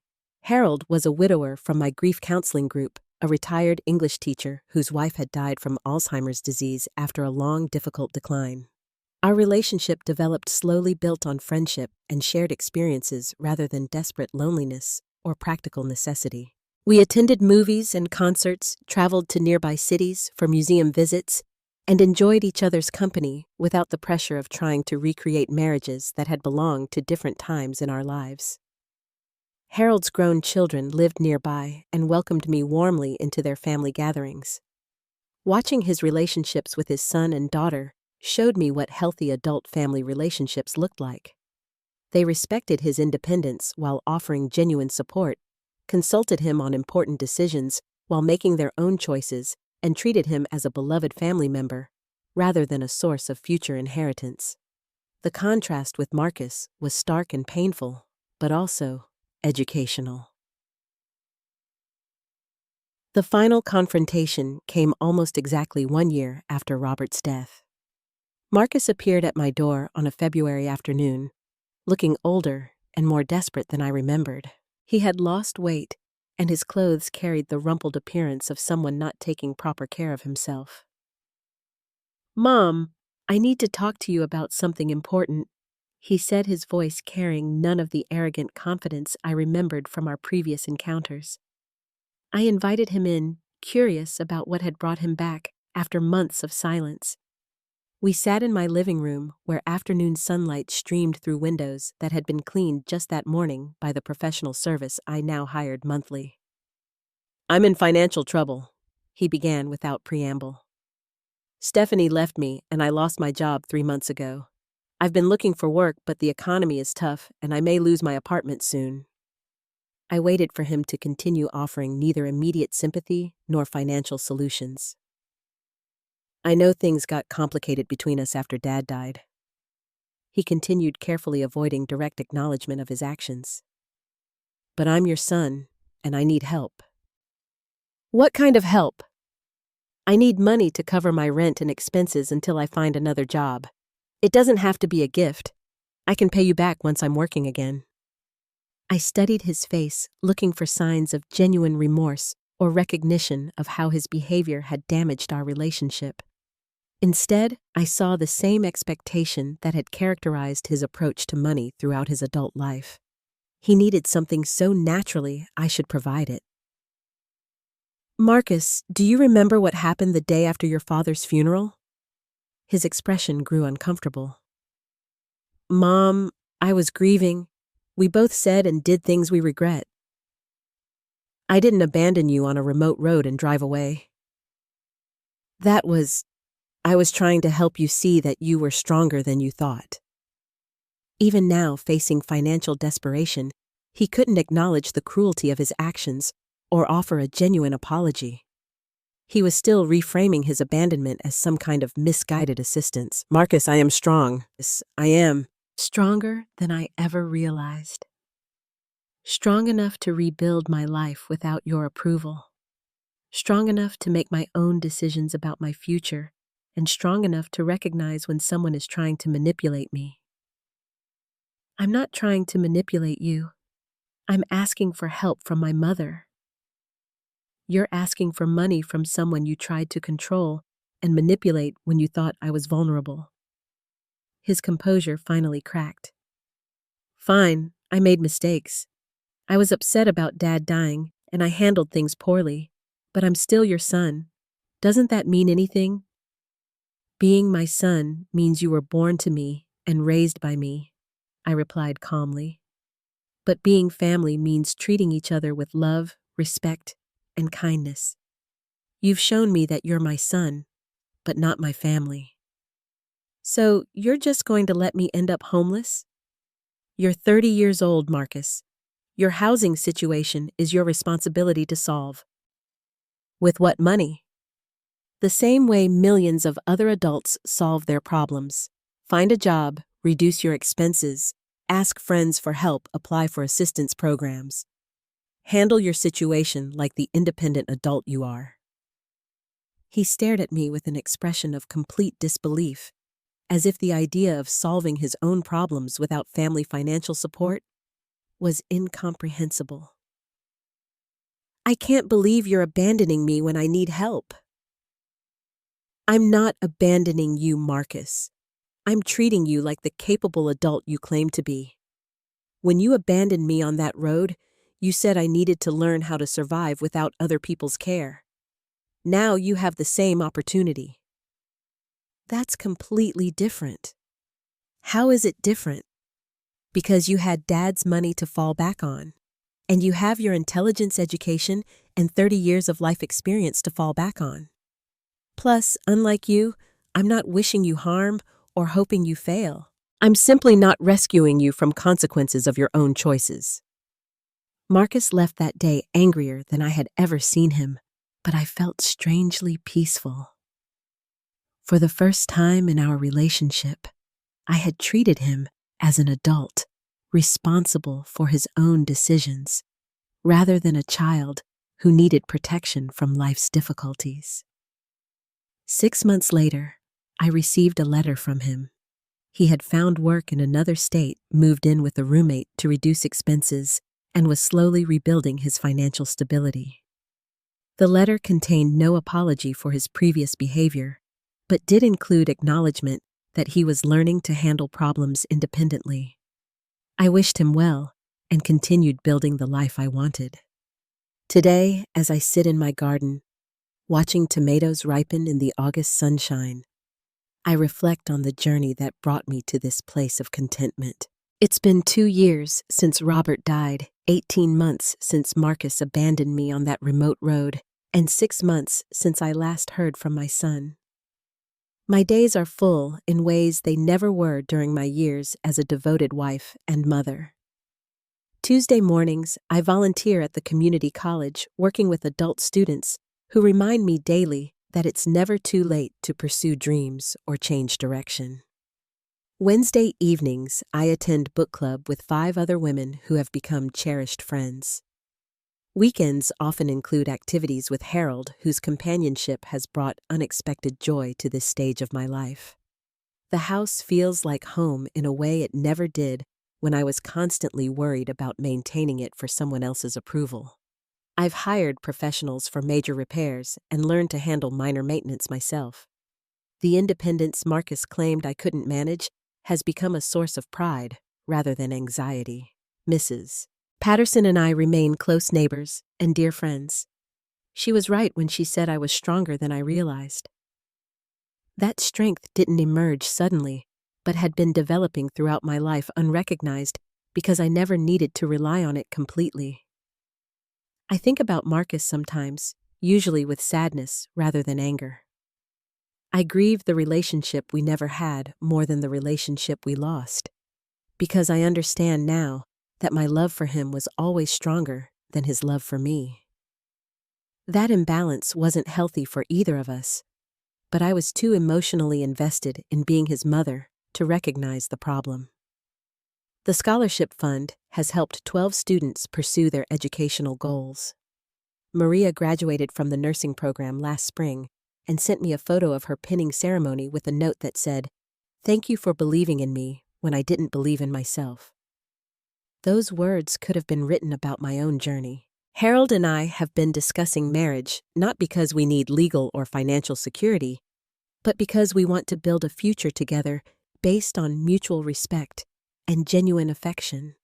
Harold was a widower from my grief counseling group, a retired English teacher whose wife had died from Alzheimer's disease after a long, difficult decline. Our relationship developed slowly, built on friendship and shared experiences rather than desperate loneliness or practical necessity. We attended movies and concerts, traveled to nearby cities for museum visits, and enjoyed each other's company without the pressure of trying to recreate marriages that had belonged to different times in our lives. Harold's grown children lived nearby and welcomed me warmly into their family gatherings. Watching his relationships with his son and daughter showed me what healthy adult family relationships looked like. They respected his independence while offering genuine support, consulted him on important decisions while making their own choices, and treated him as a beloved family member, rather than a source of future inheritance. The contrast with Marcus was stark and painful, but also educational. The final confrontation came almost exactly 1 year after Robert's death. Marcus appeared at my door on a February afternoon, looking older and more desperate than I remembered. He had lost weight, and his clothes carried the rumpled appearance of someone not taking proper care of himself. "Mom, I need to talk to you about something important," he said, his voice carrying none of the arrogant confidence I remembered from our previous encounters. I invited him in, curious about what had brought him back after months of silence. We sat in my living room where afternoon sunlight streamed through windows that had been cleaned just that morning by the professional service I now hired monthly. "I'm in financial trouble," he began without preamble. "Stephanie left me and I lost my job 3 months ago. I've been looking for work, but the economy is tough and I may lose my apartment soon." I waited for him to continue, offering neither immediate sympathy nor financial solutions. "I know things got complicated between us after Dad died." He continued, carefully avoiding direct acknowledgement of his actions. "But I'm your son, and I need help." "What kind of help?" "I need money to cover my rent and expenses until I find another job. It doesn't have to be a gift. I can pay you back once I'm working again." I studied his face, looking for signs of genuine remorse or recognition of how his behavior had damaged our relationship. Instead, I saw the same expectation that had characterized his approach to money throughout his adult life. He needed something so naturally I should provide it. "Marcus, do you remember what happened the day after your father's funeral?" His expression grew uncomfortable. "Mom, I was grieving. We both said and did things we regret. I didn't abandon you on a remote road and drive away. I was trying to help you see that you were stronger than you thought." Even now, facing financial desperation, he couldn't acknowledge the cruelty of his actions or offer a genuine apology. He was still reframing his abandonment as some kind of misguided assistance. "Marcus, I am strong. Yes, I am. Stronger than I ever realized. Strong enough to rebuild my life without your approval. Strong enough to make my own decisions about my future, and strong enough to recognize when someone is trying to manipulate me. I'm not trying to manipulate you. I'm asking for help from my mother." You're asking for money from someone you tried to control and manipulate when you thought I was vulnerable. His composure finally cracked. Fine, I made mistakes. I was upset about Dad dying, and I handled things poorly. But I'm still your son. Doesn't that mean anything? Being my son means you were born to me and raised by me, I replied calmly. But being family means treating each other with love, respect, and kindness. You've shown me that you're my son, but not my family. So you're just going to let me end up homeless? You're 30 years old, Marcus. Your housing situation is your responsibility to solve. With what money? The same way millions of other adults solve their problems. Find a job, reduce your expenses, ask friends for help, apply for assistance programs. Handle your situation like the independent adult you are. He stared at me with an expression of complete disbelief, as if the idea of solving his own problems without family financial support was incomprehensible. I can't believe you're abandoning me when I need help. I'm not abandoning you, Marcus. I'm treating you like the capable adult you claim to be. When you abandoned me on that road, you said I needed to learn how to survive without other people's care. Now you have the same opportunity. That's completely different. How is it different? Because you had Dad's money to fall back on, and you have your intelligence education and 30 years of life experience to fall back on. Plus, unlike you, I'm not wishing you harm or hoping you fail. I'm simply not rescuing you from consequences of your own choices. Marcus left that day angrier than I had ever seen him, but I felt strangely peaceful. For the first time in our relationship, I had treated him as an adult, responsible for his own decisions, rather than a child who needed protection from life's difficulties. 6 months later, I received a letter from him. He had found work in another state, moved in with a roommate to reduce expenses, and was slowly rebuilding his financial stability. The letter contained no apology for his previous behavior, but did include acknowledgement that he was learning to handle problems independently. I wished him well and continued building the life I wanted. Today, as I sit in my garden, watching tomatoes ripen in the August sunshine, I reflect on the journey that brought me to this place of contentment. It's been 2 years since Robert died, 18 months since Marcus abandoned me on that remote road, and 6 months since I last heard from my son. My days are full in ways they never were during my years as a devoted wife and mother. Tuesday mornings, I volunteer at the community college working with adult students who remind me daily that it's never too late to pursue dreams or change direction. Wednesday evenings, I attend book club with 5 other women who have become cherished friends. Weekends often include activities with Harold, whose companionship has brought unexpected joy to this stage of my life. The house feels like home in a way it never did when I was constantly worried about maintaining it for someone else's approval. I've hired professionals for major repairs and learned to handle minor maintenance myself. The independence Marcus claimed I couldn't manage has become a source of pride rather than anxiety. Mrs. Patterson and I remain close neighbors and dear friends. She was right when she said I was stronger than I realized. That strength didn't emerge suddenly, but had been developing throughout my life unrecognized because I never needed to rely on it completely. I think about Marcus sometimes, usually with sadness rather than anger. I grieve the relationship we never had more than the relationship we lost, because I understand now that my love for him was always stronger than his love for me. That imbalance wasn't healthy for either of us, but I was too emotionally invested in being his mother to recognize the problem. The scholarship fund has helped 12 students pursue their educational goals. Maria graduated from the nursing program last spring and sent me a photo of her pinning ceremony with a note that said, "Thank you for believing in me when I didn't believe in myself." Those words could have been written about my own journey. Harold and I have been discussing marriage not because we need legal or financial security, but because we want to build a future together based on mutual respect and genuine affection.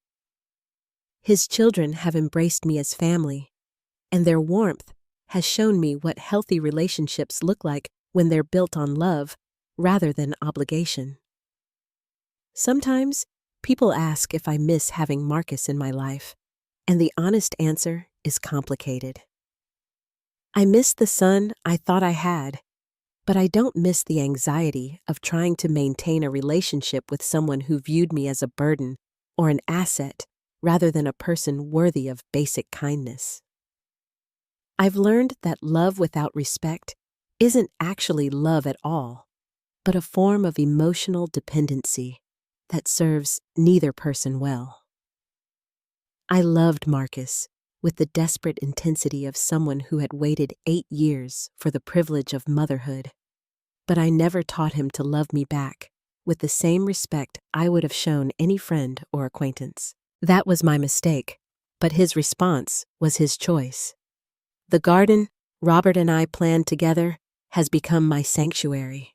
His children have embraced me as family, and their warmth has shown me what healthy relationships look like when they're built on love rather than obligation. Sometimes people ask if I miss having Marcus in my life, and the honest answer is complicated. I miss the son I thought I had, but I don't miss the anxiety of trying to maintain a relationship with someone who viewed me as a burden or an asset rather than a person worthy of basic kindness. I've learned that love without respect isn't actually love at all, but a form of emotional dependency that serves neither person well. I loved Marcus with the desperate intensity of someone who had waited 8 years for the privilege of motherhood, but I never taught him to love me back with the same respect I would have shown any friend or acquaintance. That was my mistake, but his response was his choice. The garden Robert and I planned together has become my sanctuary.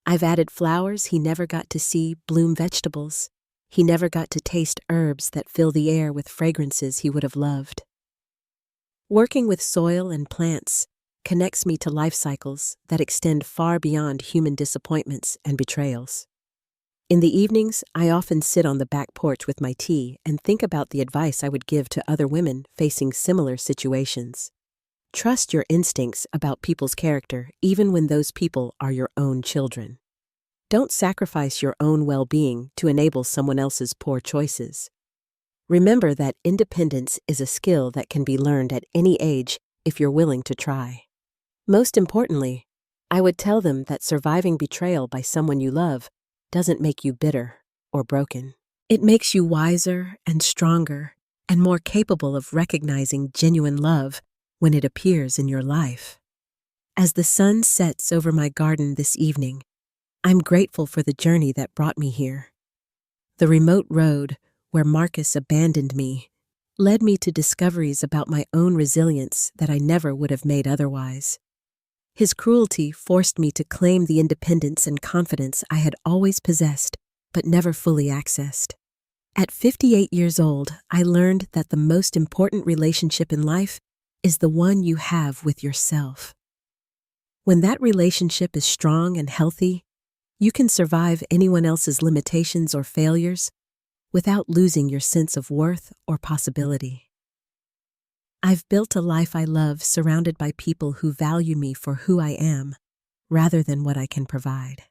I've added flowers he never got to see bloom vegetables. He never got to taste herbs that fill the air with fragrances he would have loved. Working with soil and plants connects me to life cycles that extend far beyond human disappointments and betrayals. In the evenings, I often sit on the back porch with my tea and think about the advice I would give to other women facing similar situations. Trust your instincts about people's character even when those people are your own children. Don't sacrifice your own well-being to enable someone else's poor choices. Remember that independence is a skill that can be learned at any age if you're willing to try. Most importantly, I would tell them that surviving betrayal by someone you love doesn't make you bitter or broken. It makes you wiser and stronger and more capable of recognizing genuine love when it appears in your life. As the sun sets over my garden this evening, I'm grateful for the journey that brought me here. The remote road where Marcus abandoned me led me to discoveries about my own resilience that I never would have made otherwise. His cruelty forced me to claim the independence and confidence I had always possessed but never fully accessed. At 58 years old, I learned that the most important relationship in life is the one you have with yourself. When that relationship is strong and healthy, you can survive anyone else's limitations or failures without losing your sense of worth or possibility. I've built a life I love surrounded by people who value me for who I am, rather than what I can provide.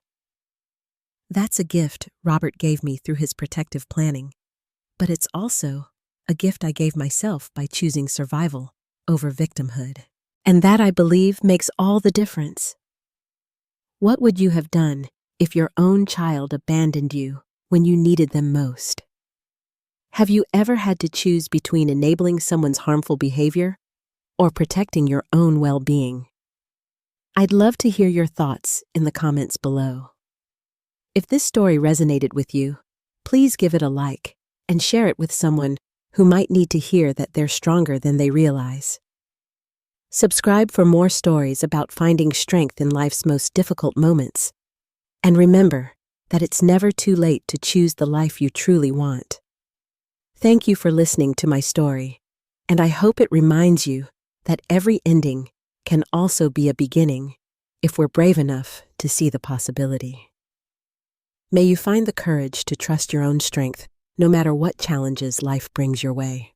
That's a gift Robert gave me through his protective planning, but it's also a gift I gave myself by choosing survival over victimhood. And that, I believe, makes all the difference. What would you have done if your own child abandoned you when you needed them most? Have you ever had to choose between enabling someone's harmful behavior or protecting your own well-being? I'd love to hear your thoughts in the comments below. If this story resonated with you, please give it a like and share it with someone who might need to hear that they're stronger than they realize. Subscribe for more stories about finding strength in life's most difficult moments. And remember that it's never too late to choose the life you truly want. Thank you for listening to my story, and I hope it reminds you that every ending can also be a beginning if we're brave enough to see the possibility. May you find the courage to trust your own strength no matter what challenges life brings your way.